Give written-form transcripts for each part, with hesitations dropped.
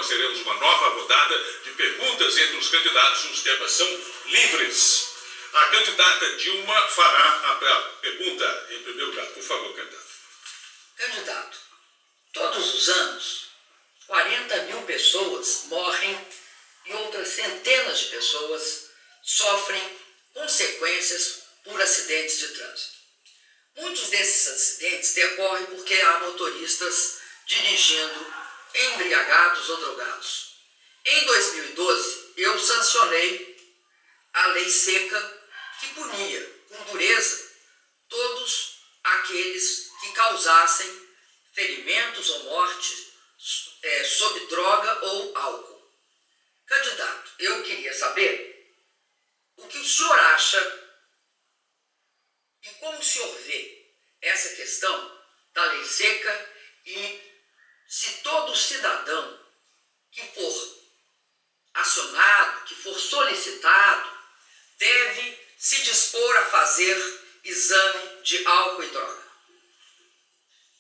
nós teremos uma nova rodada de perguntas entre os candidatos. Os temas são livres. A candidata Dilma fará a pergunta em primeiro lugar. Por favor, candidato. Candidato, todos os anos, 40 mil pessoas morrem e outras centenas de pessoas sofrem consequências por acidentes de trânsito. Muitos desses acidentes decorrem porque há motoristas dirigindo embriagados ou drogados. Em 2012, eu sancionei a lei seca que punia com dureza todos aqueles que causassem ferimentos ou morte sob droga ou álcool. Candidato, eu queria saber o que o senhor acha e como o senhor vê essa questão da lei seca e se todo cidadão que for acionado, que for solicitado, deve se dispor a fazer exame de álcool e droga.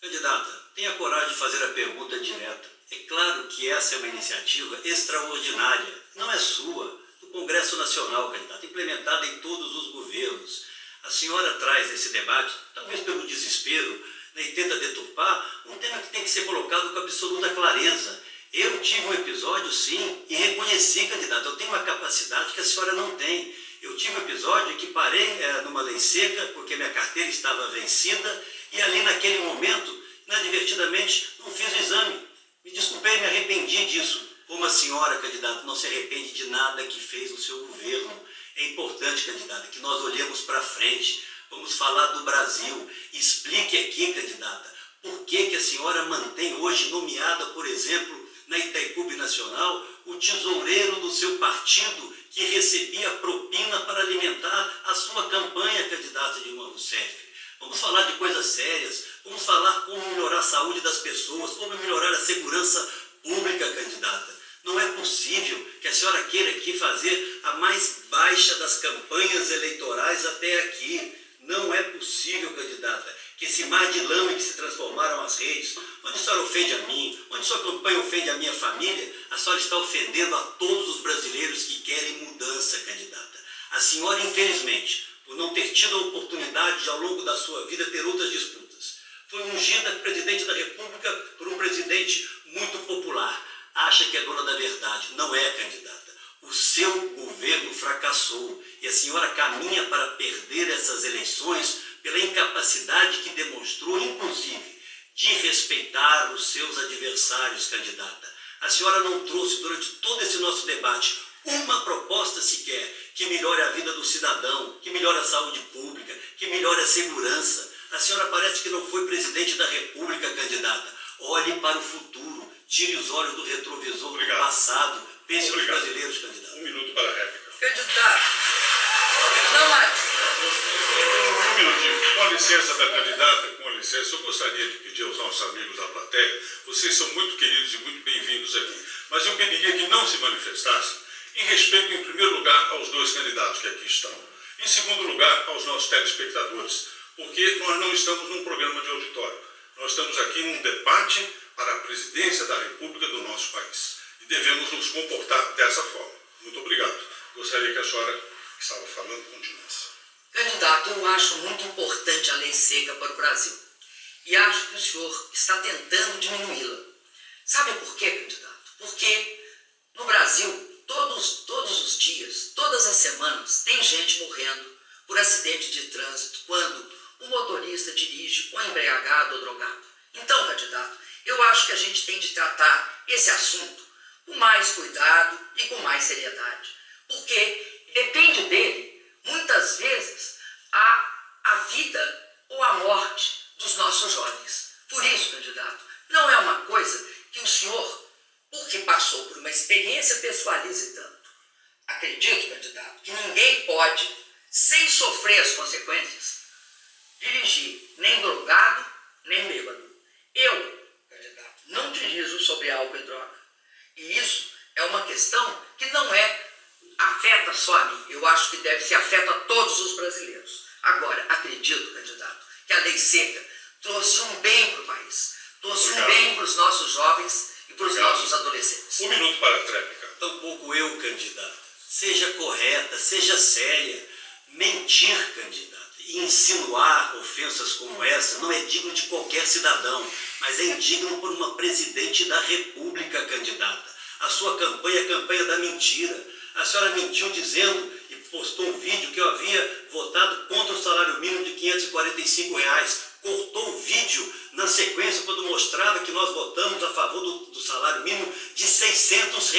Candidata, tenha coragem de fazer a pergunta direta. É claro que essa é uma iniciativa extraordinária, não é sua, do Congresso Nacional, candidata, implementada em todos os governos. A senhora traz esse debate, talvez pelo desespero, e tenta deturpar um tema que tem que ser colocado com absoluta clareza. Eu tive um episódio, sim, e reconheci, candidata, eu tenho uma capacidade que a senhora não tem. Eu tive um episódio que parei numa lei seca, porque minha carteira estava vencida, e ali naquele momento, inadvertidamente, não fiz o exame. Me desculpei, me arrependi disso. Como a senhora, candidata, não se arrepende de nada que fez no seu governo. É importante, candidata, que nós olhemos para frente. Vamos falar do Brasil. Explique aqui, candidata, por que a senhora mantém hoje nomeada, por exemplo, na Itaipu Nacional, o tesoureiro do seu partido que recebia propina para alimentar a sua campanha, candidata Dilma Rousseff. Vamos falar de coisas sérias, vamos falar como melhorar a saúde das pessoas, como melhorar a segurança pública, candidata. Não é possível que a senhora queira aqui fazer a mais baixa das campanhas eleitorais até aqui. Não é possível, candidata, que esse mar de lama em que se transformaram as redes, onde a senhora ofende a mim, onde sua campanha ofende a minha família, a senhora está ofendendo a todos os brasileiros que querem mudança, candidata. A senhora, infelizmente, por não ter tido a oportunidade de, ao longo da sua vida, ter outras disputas, foi ungida presidente da República por um presidente muito popular. Acha que é dona da verdade. Não é, candidata. O seu governo fracassou e a senhora caminha para perder essas eleições pela incapacidade que demonstrou, inclusive, de respeitar os seus adversários, candidata. A senhora não trouxe durante todo esse nosso debate uma proposta sequer que melhore a vida do cidadão, que melhore a saúde pública, que melhore a segurança. A senhora parece que não foi presidente da República, candidata. Olhe para o futuro, tire os olhos do retrovisor do passado, pense nos brasileiros, candidato. 1 minuto para a réplica. Candidato, não há... Um minutinho. Com a licença da candidata, com a licença, eu gostaria de pedir aos nossos amigos da plateia, vocês são muito queridos e muito bem-vindos aqui, mas eu pediria que não se manifestassem em respeito, em primeiro lugar, aos dois candidatos que aqui estão. Em segundo lugar, aos nossos telespectadores, porque nós não estamos num programa de auditório. Nós estamos aqui num debate para a presidência da República do nosso país. E devemos nos comportar dessa forma. Muito obrigado. Gostaria que a senhora, que estava falando, continuasse. Candidato, eu acho muito importante a lei seca para o Brasil. E acho que o senhor está tentando diminuí-la. Sabe por quê, candidato? Porque no Brasil, todos os dias, todas as semanas, tem gente morrendo por acidente de trânsito quando o motorista dirige ou embriagado ou drogado. Então, candidato, eu acho que a gente tem de tratar esse assunto com mais cuidado e com mais seriedade. Porque depende dele, muitas vezes, a vida ou a morte dos nossos jovens. Por isso, candidato, não é uma coisa que o senhor, porque passou por uma experiência, pessoalize tanto. Acredito, candidato, que ninguém pode, sem sofrer as consequências, dirigir nem drogado, nem bêbado. Eu, candidato, não dirijo sobre álcool e droga. E isso é uma questão que não afeta só a mim. Eu acho que afeta a todos os brasileiros. Agora, acredito, candidato, que a lei seca trouxe um bem para o país, trouxe um bem para os nossos jovens e e para os nossos adolescentes. Um minuto para a tréplica. Tampouco eu, candidata. Seja correta, seja séria. Mentir, candidata, e insinuar ofensas como essa não é digno de qualquer cidadão, mas é indigno por uma presidente da República, candidata. A sua campanha é a campanha da mentira. A senhora mentiu dizendo e postou um vídeo que eu havia votado contra o salário mínimo de R$ 545. Cortou o vídeo na sequência quando mostrava que nós votamos a favor do salário mínimo de R$ 600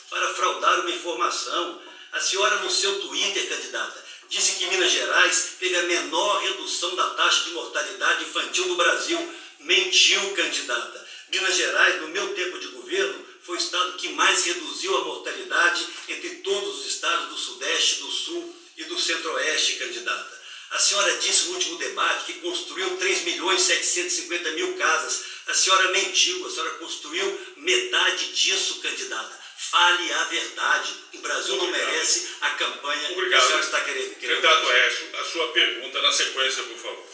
para fraudar uma informação. A senhora no seu Twitter, candidata, disse que Minas Gerais teve a menor redução da taxa de mortalidade infantil do Brasil. Mentiu, candidata. Minas Gerais, no meu tempo de governo, foi o estado que mais reduziu a mortalidade entre todos os estados do Sudeste, do Sul e do Centro-Oeste, candidata. A senhora disse no último debate que construiu 3.750.000 casas. A senhora mentiu, a senhora construiu metade disso, candidata. Fale a verdade. O Brasil não merece a campanha que a senhora está querendo. Candidato Aécio, a sua pergunta na sequência, por favor.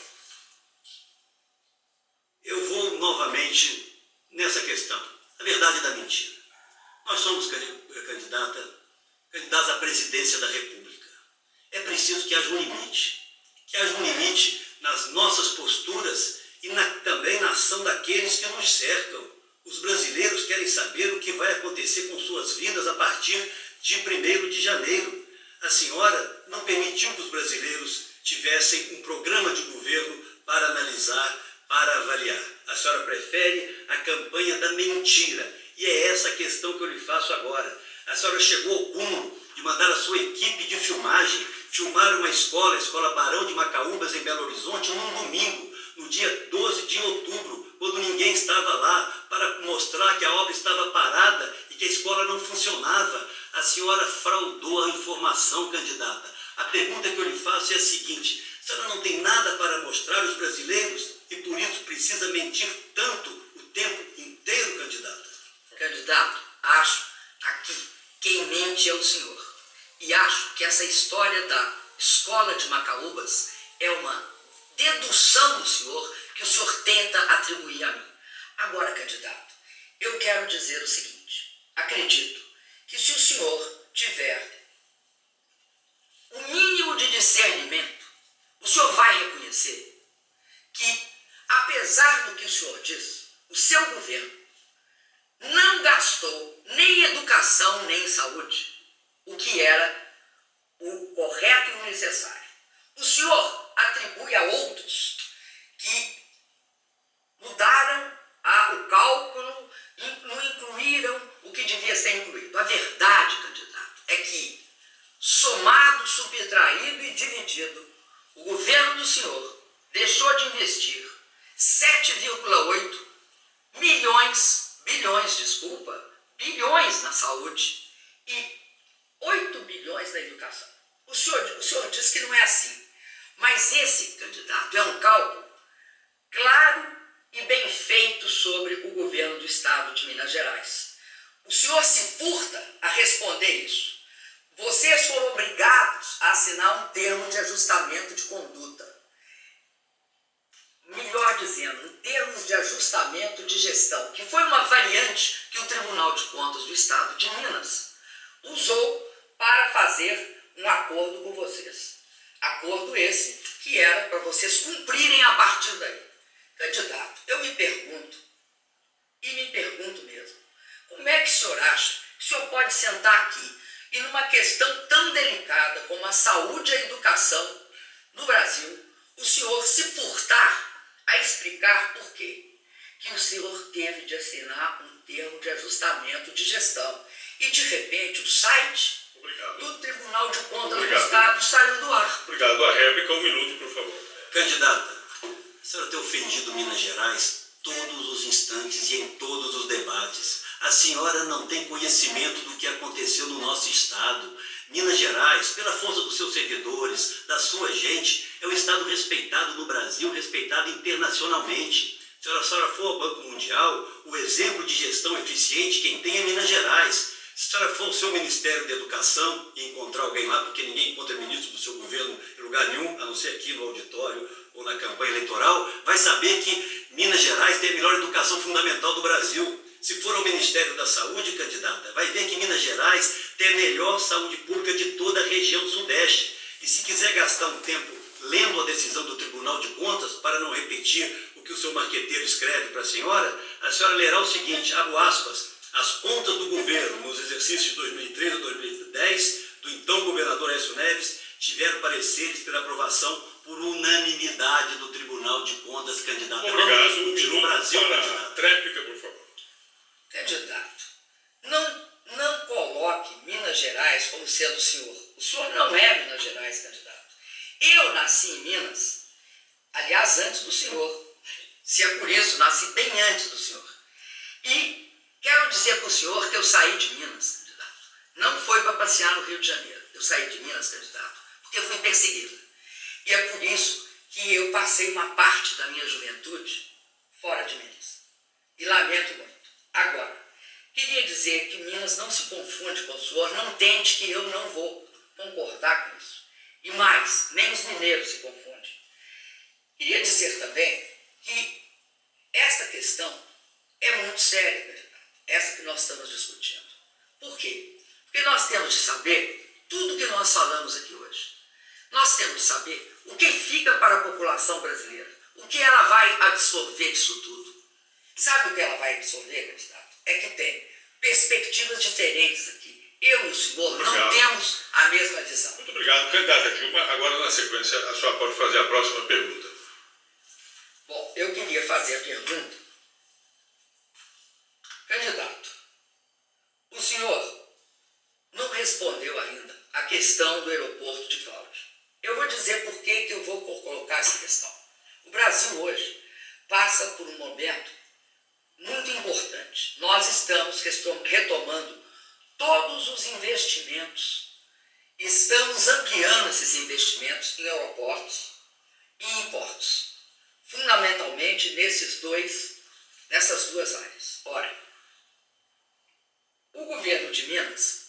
Eu vou novamente nessa questão. A verdade da mentira. Nós somos candidatos à presidência da República. É preciso que haja um limite. Que haja um limite nas nossas posturas e também na ação daqueles que nos cercam. Os brasileiros querem saber o que vai acontecer com suas vidas a partir de 1º de janeiro. A senhora não permitiu que os brasileiros tivessem um programa de governo para analisar, para avaliar. A senhora prefere a campanha da mentira. E é essa a questão que eu lhe faço agora. A senhora chegou ao cúmulo de mandar a sua equipe de filmagem filmar uma escola, a Escola Barão de Macaúbas, em Belo Horizonte, num domingo, no dia 12 de outubro, quando ninguém estava lá, para mostrar que a obra estava parada e que a escola não funcionava. A senhora fraudou a informação, candidata. A pergunta que eu lhe faço é a seguinte: a senhora não tem nada para mostrar aos brasileiros e por isso precisa mentir tanto o tempo inteiro, candidata? Candidato, acho aqui quem mente é o senhor. E acho que essa história da Escola de Macaúbas é uma dedução do senhor que o senhor tenta atribuir a mim. Agora, candidato, eu quero dizer o seguinte: acredito que se o senhor tiver o mínimo de discernimento, o senhor vai reconhecer que, apesar do que o senhor diz, o seu governo não gastou nem em educação nem em saúde o que era o correto e o necessário. O senhor atribui a outros que mudaram o cálculo e não incluíram o que devia ser incluído. A verdade, candidato, é que, somado, subtraído e dividido, o governo do senhor deixou de investir 7,8 bilhões na saúde e 8 bilhões na educação. O senhor diz que não é assim, mas esse, candidato, é um cálculo claro e bem feito sobre o governo do estado de Minas Gerais. O senhor se furta a responder isso. Vocês foram obrigados a assinar um termo de ajustamento de conduta. Melhor dizendo, em termos de ajustamento de gestão, que foi uma variante que o Tribunal de Contas do Estado de Minas usou para fazer um acordo com vocês. Acordo esse que era para vocês cumprirem a partir daí. Candidato, eu me pergunto, e me pergunto mesmo, como é que o senhor acha que o senhor pode sentar aqui e numa questão tão delicada como a saúde e a educação no Brasil, o senhor se furtar a explicar por quê que o senhor teve de assinar um termo de ajustamento de gestão e, de repente, o site do Tribunal de Contas do Estado saiu do ar. Obrigado. A réplica, 1 minuto, por favor. Candidata, a senhora tem ofendido Minas Gerais todos os instantes e em todos os debates. A senhora não tem conhecimento do que aconteceu no nosso estado. Minas Gerais, pela força dos seus servidores, da sua gente, é um estado respeitado no Brasil, respeitado internacionalmente. Se a senhora for ao Banco Mundial, o exemplo de gestão eficiente quem tem é Minas Gerais. Se a senhora for ao seu Ministério da Educação e encontrar alguém lá, porque ninguém encontra ministro do seu governo em lugar nenhum, a não ser aqui no auditório ou na campanha eleitoral, vai saber que Minas Gerais tem a melhor educação fundamental do Brasil. Se for ao Ministério da Saúde, candidata, vai ver que Minas Gerais tem a melhor saúde pública de toda a região sudeste. E se quiser gastar um tempo lendo a decisão do Tribunal de Contas, para não repetir o que o seu marqueteiro escreve para a senhora lerá o seguinte, abro aspas, as contas do governo nos exercícios de 2013 a 2010, do então governador Aécio Neves, tiveram pareceres pela aprovação por unanimidade do Tribunal de Contas, candidata. Obrigado. Um minuto no Brasil, para a candidata. tréplica, por favor. Candidato, não coloque Minas Gerais como sendo o senhor. O senhor não é Minas Gerais, candidato. Eu nasci em Minas, aliás, antes do senhor. Se é por isso, nasci bem antes do senhor. E quero dizer para o senhor que eu saí de Minas, candidato. Não foi para passear no Rio de Janeiro. Eu saí de Minas, candidato, porque eu fui perseguida. E é por isso que eu passei uma parte da minha juventude fora de Minas. E lamento muito. Agora, queria dizer que Minas não se confunde com o senhor, não tente que eu não vou concordar com isso. E mais, nem os mineiros se confundem. Queria dizer também que esta questão é muito séria, candidato, essa que nós estamos discutindo. Por quê? Porque nós temos de saber tudo que nós falamos aqui hoje. Nós temos de saber o que fica para a população brasileira, o que ela vai absorver disso tudo. Sabe o que ela vai absorver, candidato? É que tem perspectivas diferentes aqui. Eu e o senhor não temos a mesma visão. Muito obrigado. Candidata Dilma, agora na sequência a senhora pode fazer a próxima pergunta. Bom, eu queria fazer a pergunta. Candidato, o senhor não respondeu ainda a questão do aeroporto de Cláudio. Eu vou dizer por que eu vou colocar essa questão. O Brasil hoje passa por um momento muito importante. Nós estamos retomando todos os investimentos. Estamos ampliando esses investimentos em aeroportos e em portos. Fundamentalmente nessas duas áreas. Ora, o governo de Minas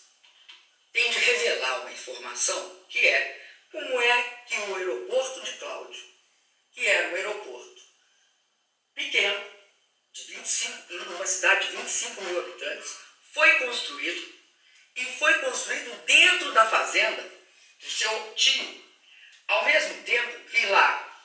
tem de revelar uma informação que é como é que o aeroporto de Cláudio, que era um aeroporto pequeno, em uma cidade de 25 mil habitantes, foi construído e foi construído dentro da fazenda do seu tio. Ao mesmo tempo que lá,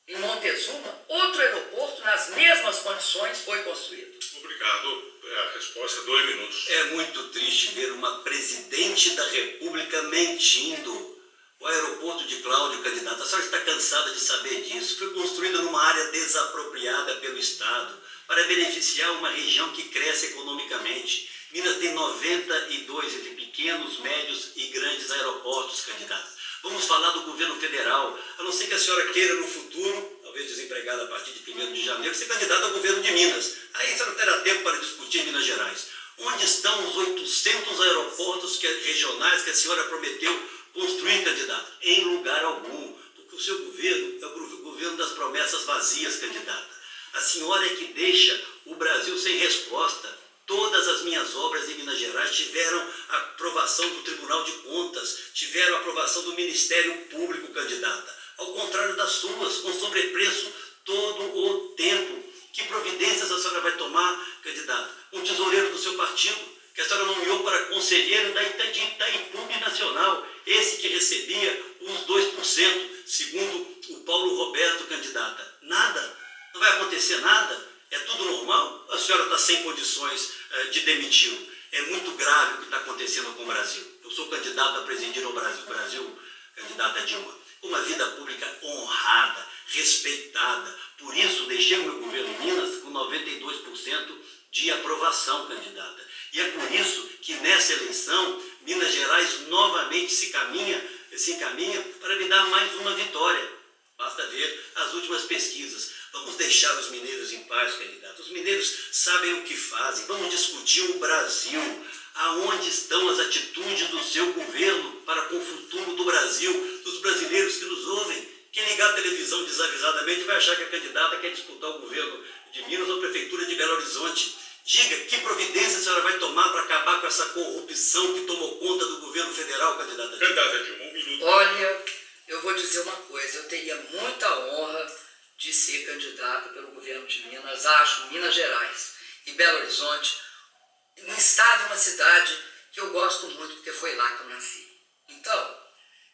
em Montezuma, outro aeroporto nas mesmas condições foi construído. Obrigado. A resposta, 2 minutos. É muito triste ver uma presidente da República mentindo. O aeroporto de Cláudio, candidata, a senhora está cansada de saber disso. Foi construído numa área desapropriada pelo Estado para beneficiar uma região que cresce economicamente. Minas tem 92 entre pequenos, médios e grandes aeroportos, candidatos. Vamos falar do governo federal, a não ser que a senhora queira no futuro, talvez desempregada a partir de 1º de janeiro, ser candidata ao governo de Minas. Aí a senhora terá tempo para discutir em Minas Gerais. Onde estão os 800 aeroportos regionais que a senhora prometeu construir, candidata? Em lugar algum, porque o seu governo é o governo das promessas vazias, candidata. A senhora é que deixa o Brasil sem resposta. Todas as minhas obras em Minas Gerais tiveram a aprovação do Tribunal de Contas, tiveram a aprovação do Ministério Público, candidata. Ao contrário das suas, com sobrepreço todo o tempo. Que providências a senhora vai tomar, candidata? Um tesoureiro do seu partido, que a senhora nomeou para conselheiro da Itaipu Nacional, esse que recebia os 2%, segundo o Paulo Roberto, candidata. Nada, não vai acontecer nada. É tudo normal? A senhora está sem condições de demiti-lo. É muito grave o que está acontecendo com o Brasil. Eu sou candidato a presidir o Brasil, candidata Dilma, uma vida pública honrada, respeitada. Por isso, deixei o meu governo em Minas com 92% de aprovação, candidata. E é por isso que nessa eleição, Minas Gerais novamente se encaminha para me dar mais uma vitória. Basta ver as últimas pesquisas. Vamos deixar os mineiros em paz, candidato. Os mineiros sabem o que fazem. Vamos discutir o Brasil. Aonde estão as atitudes do seu governo para com o futuro do Brasil, dos brasileiros que nos ouvem? Quem ligar a televisão desavisadamente vai achar que a candidata quer disputar o governo de Minas ou a prefeitura de Belo Horizonte. Diga que providência a senhora vai tomar para acabar com essa corrupção que tomou conta do governo federal, candidata Dilma? Candidata Dilma, 1 minuto. Olha, eu vou dizer uma coisa. Eu teria muita honra de ser candidato pelo governo de Minas, acho, Minas Gerais. e Belo Horizonte, um estado e uma cidade que eu gosto muito, porque foi lá que eu nasci. Então,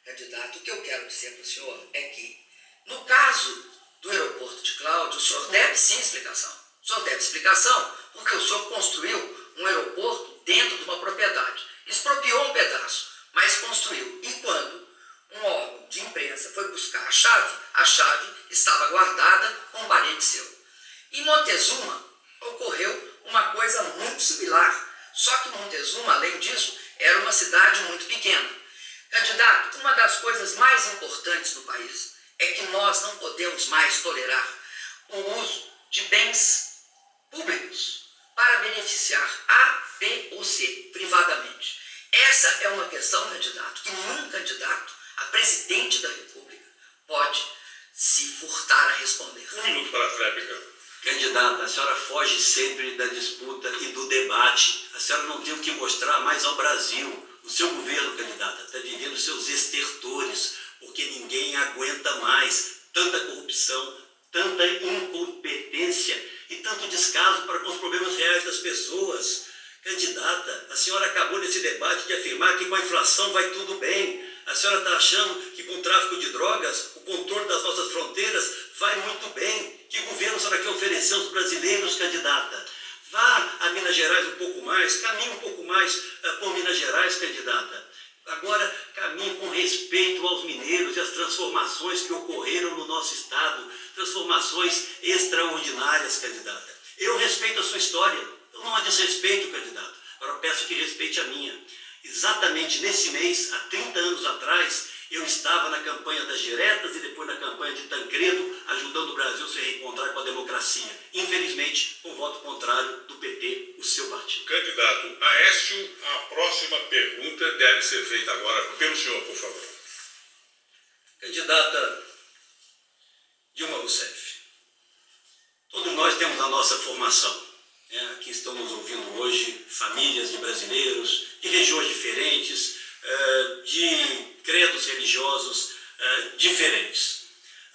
candidato, o que eu quero dizer para o senhor é que, no caso do aeroporto de Cláudio, o senhor deve sim explicação. O senhor deve explicação porque o senhor construiu um aeroporto dentro de uma propriedade. Expropriou um pedaço, mas construiu. E quando um órgão de imprensa foi buscar a chave estava guardada com um parente seu. Em Montezuma ocorreu uma coisa muito similar. Só que Montezuma, além disso, era uma cidade muito pequena. Candidato, uma das coisas mais importantes no país é que nós não podemos mais tolerar o uso de bens públicos para beneficiar A, B ou C privadamente. Essa é uma questão, candidato, que nenhum candidato a presidente da República pode se furtar a responder. Um minuto para a réplica. Candidata, a senhora foge sempre da disputa e do debate. A senhora não tem o que mostrar mais ao Brasil. O seu governo, candidata, está vivendo seus estertores, porque ninguém aguenta mais tanta corrupção, tanta incompetência e tanto descaso para com os problemas reais das pessoas. Candidata, a senhora acabou nesse debate de afirmar que com a inflação vai tudo bem. A senhora está achando que com o tráfico de drogas, o controle das nossas fronteiras vai muito bem. Que governo a senhora quer oferecer aos brasileiros, candidata? Vá a Minas Gerais um pouco mais, caminhe um pouco mais por Minas Gerais, candidata. Agora, caminhe com respeito aos mineiros e às transformações que ocorreram no nosso estado, transformações extraordinárias, candidata. Eu respeito a sua história, eu não a desrespeito, candidato. Agora peço que respeite a minha. Exatamente nesse mês, há 30 anos atrás, eu estava na campanha das diretas e depois na campanha de Tancredo, ajudando o Brasil a se reencontrar com a democracia. Infelizmente, com voto contrário do PT, o seu partido. Candidato Aécio, a próxima pergunta deve ser feita agora pelo senhor, por favor. Candidata Dilma Rousseff, todos nós temos a nossa formação. Aqui estão nos ouvindo hoje famílias de brasileiros, de regiões diferentes, de credos religiosos diferentes.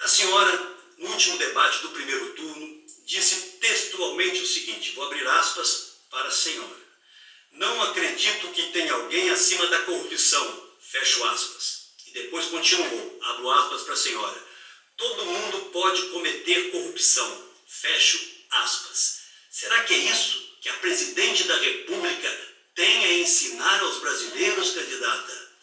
A senhora, no último debate do primeiro turno, disse textualmente o seguinte, vou abrir aspas para a senhora. Não acredito que tenha alguém acima da corrupção, fecho aspas. E depois continuou, abro aspas para a senhora. Todo mundo pode cometer corrupção, fecho aspas. Será que é isso que a presidente da República tem a ensinar aos brasileiros, candidata?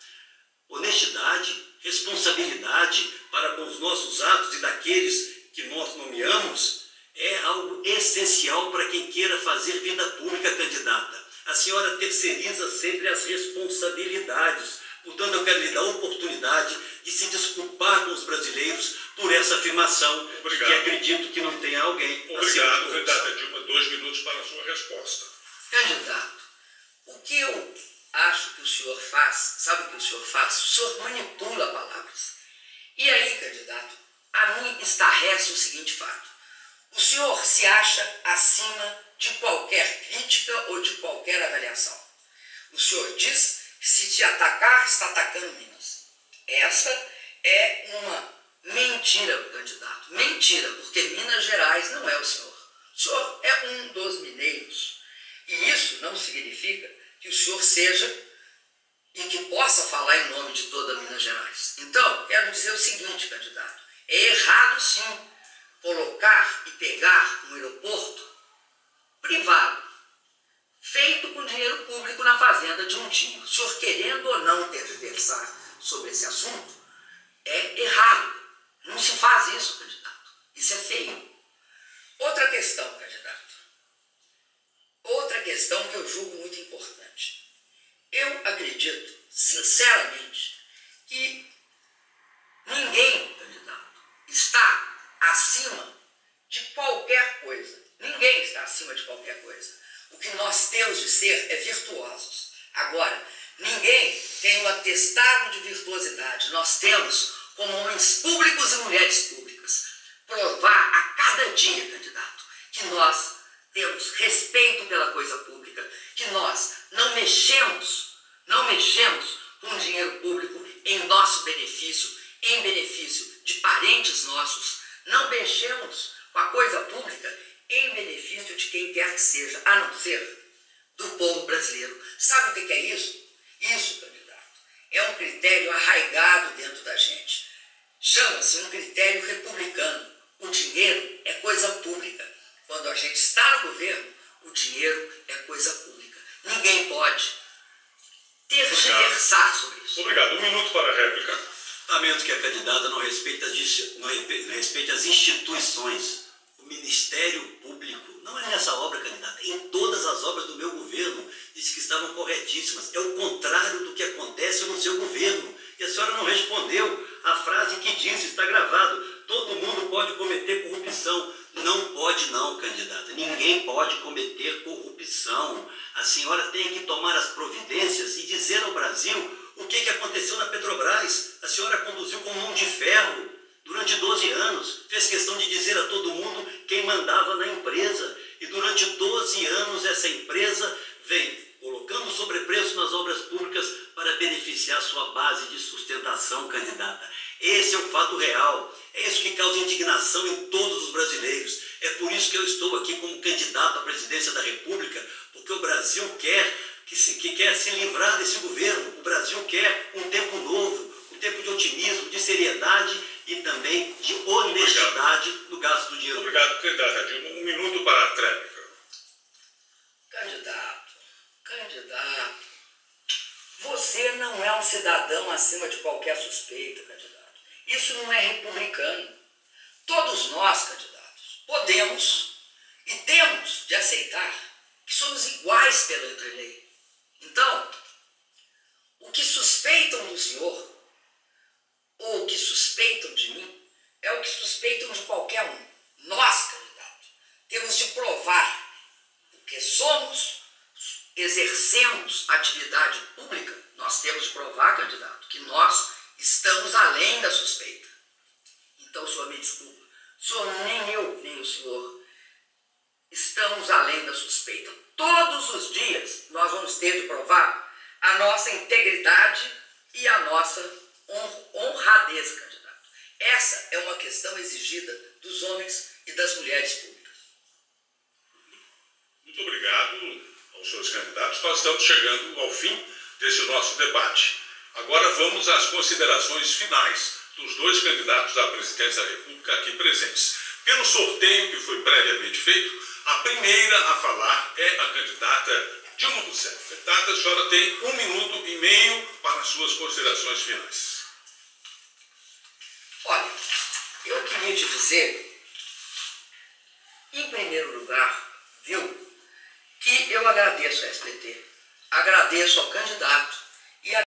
Honestidade, responsabilidade para com os nossos atos e daqueles que nós nomeamos é algo essencial para quem queira fazer vida pública, candidata. A senhora terceiriza sempre as responsabilidades. Portanto, eu quero lhe dar a oportunidade de se desculpar com os brasileiros por essa afirmação. Obrigado. Que acredito que não tenha alguém. Obrigado, candidata Dilma. 2 minutos para a sua resposta. Candidato, o que eu acho que o senhor faz, sabe o que o senhor faz? O senhor manipula palavras. E aí, candidato, a mim estarrece o seguinte fato. O senhor se acha acima de qualquer crítica ou de qualquer avaliação. O senhor diz que se te atacar, está atacando Minas. Essa é uma mentira, candidato. Mentira, porque Minas Gerais não é o senhor. O senhor é um dos mineiros. E isso não significa que o senhor seja e que possa falar em nome de toda Minas Gerais. Então, quero dizer o seguinte, candidato. É errado, sim, colocar e pegar um aeroporto privado, feito com dinheiro público na fazenda de um time. O senhor, querendo ou não tergiversar sobre esse assunto, é errado. Não se faz isso, candidato. Isso é feio. Outra questão, candidato. Outra questão que eu julgo muito importante. Eu acredito, sinceramente, que ninguém, candidato, está acima de qualquer coisa. Ninguém está acima de qualquer coisa. O que nós temos de ser é virtuosos. Agora, ninguém tem um atestado de virtuosidade. Nós temos, como homens públicos e mulheres públicas, provar a cada dia, candidato, que nós temos respeito pela coisa pública, que nós não mexemos com dinheiro público em nosso benefício, em benefício de parentes nossos, não mexemos com a coisa pública em benefício de quem quer que seja, a não ser do povo brasileiro. Sabe o que é isso? Isso, candidato, é um critério arraigado dentro da gente. Chama-se um critério republicano. O dinheiro é coisa pública. Quando a gente está no governo, o dinheiro é coisa pública. Ninguém pode tergiversar sobre isso. Obrigado. 1 minuto para a réplica. Lamento que a candidata não respeite as instituições. O Ministério Público, não é nessa obra, candidata, em todas as obras do meu governo, disse que estavam corretíssimas. É o contrário do que acontece no seu governo. E a senhora não respondeu a frase que disse, está gravado: todo mundo pode cometer corrupção. Não pode não, candidata. Ninguém pode cometer corrupção. A senhora tem que tomar as providências e dizer ao Brasil o que aconteceu na Petrobras. A senhora conduziu com mão de ferro durante 12 anos. Fez questão de dizer a todo mundo quem mandava na empresa. E durante 12 anos essa empresa vem colocando sobrepreço nas obras públicas para beneficiar sua base de sustentação, candidata. Esse é o fato real. É isso que causa indignação em todos os brasileiros. É por isso que eu estou aqui como candidato à presidência da República, porque o Brasil quer quer se livrar desse governo. O Brasil quer um tempo novo, um tempo de otimismo, de seriedade e também de honestidade no gasto do dinheiro. Obrigado, candidata Dilma. 1 minuto para a tréplica. Candidato, você não é um cidadão acima de qualquer suspeita, candidato. Isso não é republicano. Todos nós, candidatos, podemos e temos de aceitar que somos iguais perante a lei. Então, o que suspeitam do senhor, ou o que suspeitam de mim, é o que suspeitam de qualquer um. Nós, candidatos, temos de provar que exercemos atividade pública. Nós temos de provar, candidato, que nós estamos além da suspeita. Então, o senhor me desculpa, nem eu, nem o senhor estamos além da suspeita. Todos os dias nós vamos ter de provar a nossa integridade e a nossa honradez, candidato. Essa é uma questão exigida dos homens e das mulheres públicas. Muito obrigado aos senhores candidatos. Nós estamos chegando ao fim desse nosso debate. Agora vamos às considerações finais dos 2 candidatos à presidência da República aqui presentes. Pelo sorteio que foi previamente feito, a primeira a falar é a candidata Dilma Rousseff. Candidata, a senhora tem 1 minuto e meio para as suas considerações finais. Olha, eu queria te dizer, em primeiro lugar, que eu agradeço a SBT, agradeço ao candidato